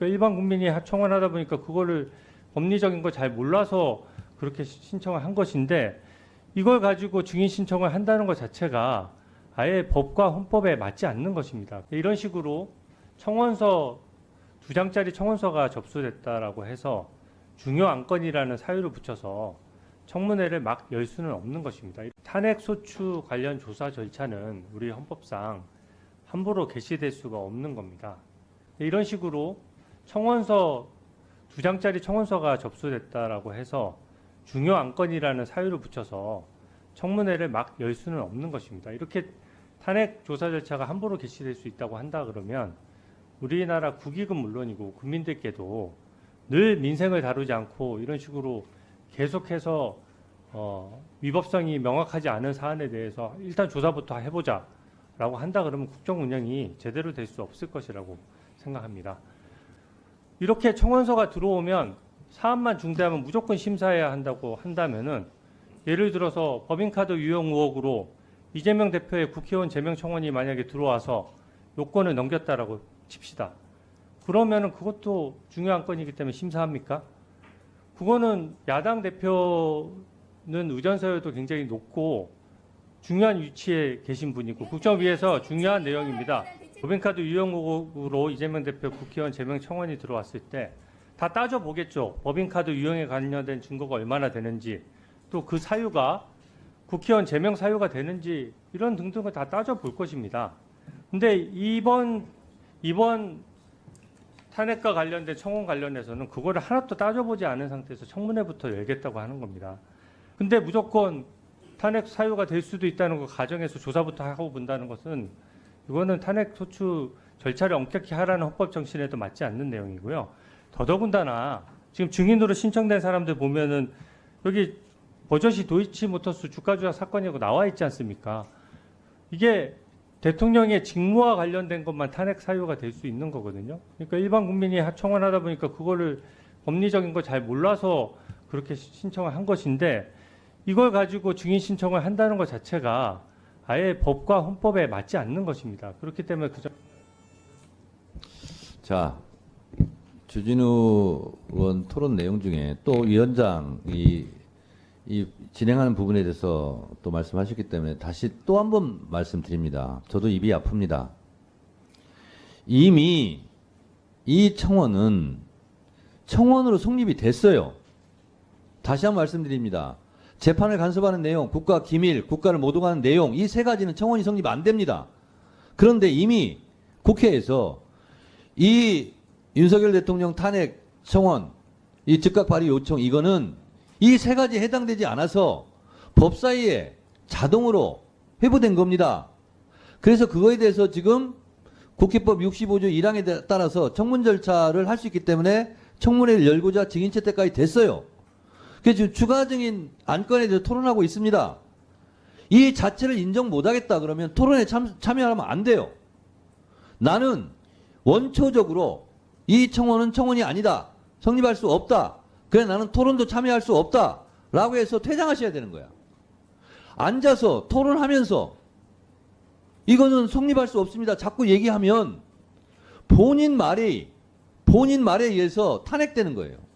그러니까 일반 국민이 청원하다 보니까 그거를 법리적인 걸 잘 몰라서 그렇게 신청을 한 것인데, 이걸 가지고 증인 신청을 한다는 것 자체가 아예 법과 헌법에 맞지 않는 것입니다. 이런 식으로 청원서 2장짜리 청원서가 접수됐다라고 해서 중요 안건이라는 사유를 붙여서 청문회를 막 열 수는 없는 것입니다. 탄핵 소추 관련 조사 절차는 우리 헌법상 함부로 개시될 수가 없는 겁니다. 이런 식으로 청원서 2장짜리 청원서가 접수됐다라고 해서 중요 안건이라는 사유를 붙여서 청문회를 막 열 수는 없는 것입니다. 이렇게 탄핵 조사 절차가 함부로 개시될 수 있다고 한다 그러면 우리나라 국익은 물론이고 국민들께도 늘 민생을 다루지 않고 이런 식으로 계속해서 위법성이 명확하지 않은 사안에 대해서 일단 조사부터 해보자라고 한다 그러면 국정 운영이 제대로 될 수 없을 것이라고 생각합니다. 이렇게 청원서가 들어오면 사안만 중대하면 무조건 심사해야 한다고 한다면은, 예를 들어서 법인카드 유용 의혹으로 이재명 대표의 국회의원 제명 청원이 만약에 들어와서 요건을 넘겼다라고 칩시다. 그러면은 그것도 중요한 건이기 때문에 심사합니까? 그거는 야당 대표는 의전서열도 굉장히 높고 중요한 위치에 계신 분이고 국정위에서 중요한 내용입니다. 법인카드 유용 의혹으로 이재명 대표 국회의원 제명 청원이 들어왔을 때 다 따져보겠죠. 법인카드 유용에 관련된 증거가 얼마나 되는지, 또 그 사유가 국회의원 제명 사유가 되는지, 이런 등등을 다 따져볼 것입니다. 근데 이번 탄핵과 관련된 청원 관련해서는 그거를 하나도 따져보지 않은 상태에서 청문회부터 열겠다고 하는 겁니다. 근데 무조건 탄핵 사유가 될 수도 있다는 거 가정해서 조사부터 하고 본다는 것은, 이거는 탄핵 소추 절차를 엄격히 하라는 헌법 정신에도 맞지 않는 내용이고요. 더더군다나 지금 증인으로 신청된 사람들 보면은 여기 버젓이 도이치모터스 주가 조작 사건이라고 나와 있지 않습니까? 이게 대통령의 직무와 관련된 것만 탄핵 사유가 될 수 있는 거거든요. 그러니까 일반 국민이 청원하다 보니까 그거를 법리적인 걸 잘 몰라서 그렇게 신청을 한 것인데, 이걸 가지고 증인 신청을 한다는 것 자체가 아예 법과 헌법에 맞지 않는 것입니다. 그렇기 때문에 자, 주진우 의원 토론 내용 중에 또 위원장이 이 진행하는 부분에 대해서 또 말씀하셨기 때문에 다시 또 한 번 말씀드립니다. 저도 입이 아픕니다. 이미 이 청원은 청원으로 성립이 됐어요. 다시 한 번 말씀드립니다. 재판을 간섭하는 내용, 국가 기밀, 국가를 모독하는 내용, 이 세 가지는 청원이 성립 안 됩니다. 그런데 이미 국회에서 이 윤석열 대통령 탄핵 청원, 이 즉각 발의 요청, 이거는 이 세 가지에 해당되지 않아서 법사위에 자동으로 회부된 겁니다. 그래서 그거에 대해서 지금 국회법 65조 1항에 따라서 청문 절차를 할 수 있기 때문에 청문회를 열고자 증인 채택까지 됐어요. 그래서 지금 추가 증인 안건에 대해서 토론하고 있습니다. 이 자체를 인정 못하겠다 그러면 토론에 참여하면 안 돼요. 나는 원초적으로 이 청원은 청원이 아니다, 성립할 수 없다, 그래 나는 토론도 참여할 수 없다 라고 해서 퇴장하셔야 되는 거야. 앉아서 토론하면서 이거는 성립할 수 없습니다 자꾸 얘기하면 본인 말에 의해서 탄핵되는 거예요.